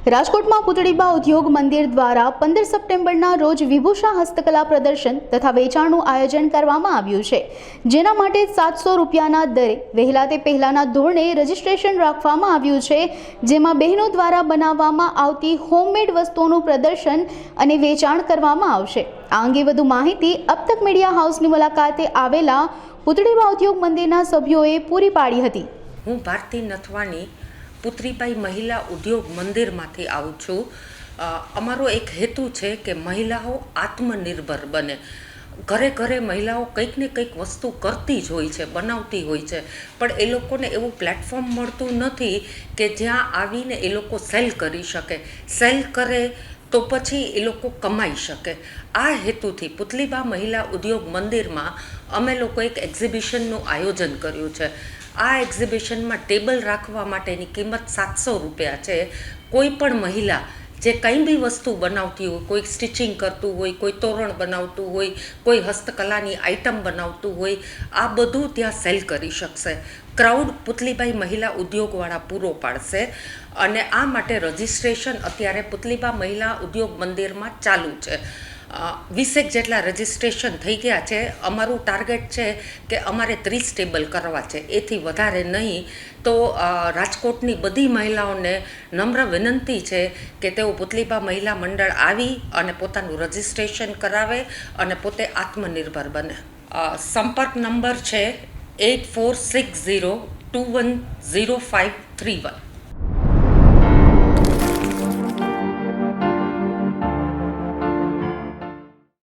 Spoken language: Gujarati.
રાજકોટમાં પુતળીબા ઉદ્યોગ મંદિર દ્વારા 15 સપ્ટેમ્બરના રોજ વિભૂષા હસ્તકલા પ્રદર્શન તથા વેચાણનું આયોજન કરવામાં આવ્યું છે, જેના માટે 700 રૂપિયાના દરે વહેલા તે પહેલાના ધોરણે રજીસ્ટ્રેશન રાખવામાં આવ્યું છે, જેમાં બહેનો દ્વારા બનાવવામાં આવતી હોમમેડ વસ્તુઓનું પ્રદર્શન અને વેચાણ કરવામાં આવશે। આ અંગે વધુ માહિતી અબતક મીડિયા હાઉસની મુલાકાતે આવેલા પુતળીબા ઉદ્યોગ મંદિરના સભ્યોએ પૂરી પાડી હતી। હું ભારતી નથવાણી પુત્રીબાઈ મહિલા ઉદ્યોગ મંદિરમાંથી આવું છું। અમારો એક હેતુ છે કે મહિલાઓ આત્મનિર્ભર બને। ઘરે ઘરે મહિલાઓ કંઈક ને કંઈક વસ્તુ કરતી જ હોય છે, બનાવતી હોય છે, પણ એ લોકોને એવું પ્લેટફોર્મ મળતું નથી કે જ્યાં આવીને એ લોકો સેલ કરી શકે। સેલ કરે તો પછી એ લોકો કમાઈ શકે। આ હેતુથી પુતલીબા મહિલા ઉદ્યોગ મંદિરમાં અમે લોકો એક એક્ઝિબિશનનું આયોજન કર્યું છે। આ એક્ઝિબિશનમાં ટેબલ રાખવા માટેની કિંમત 700 રૂપિયા છે। કોઈ પણ મહિલા જે કંઈ બી વસ્તુ બનાવતી હોય, કોઈ સ્ટિચિંગ કરતું હોય, કોઈ તોરણ બનાવતું હોય, કોઈ હસ્તકલાની આઇટમ બનાવતું હોય, આ બધું ત્યાં સેલ કરી શકશે। ક્રાઉડ પુતલીબાઈ મહિલા ઉદ્યોગવાળા પૂરો પાડશે અને આ માટે રજિસ્ટ્રેશન અત્યારે પુતલીબા મહિલા ઉદ્યોગ મંદિરમાં ચાલુ છે। 20 જેટલા રજિસ્ટ્રેશન થઈ ગયા છે। અમારું ટાર્ગેટ છે કે અમારે 30 ટેબલ કરવા છે, એથી વધારે નહીં। તો રાજકોટની બધી મહિલાઓને નમ્ર વિનંતી છે કે તેઓ પુતલીબા મહિલા મંડળ આવી અને પોતાનું રજિસ્ટ્રેશન કરાવે અને પોતે આત્મનિર્ભર બને। સંપર્ક નંબર છે 8460210531।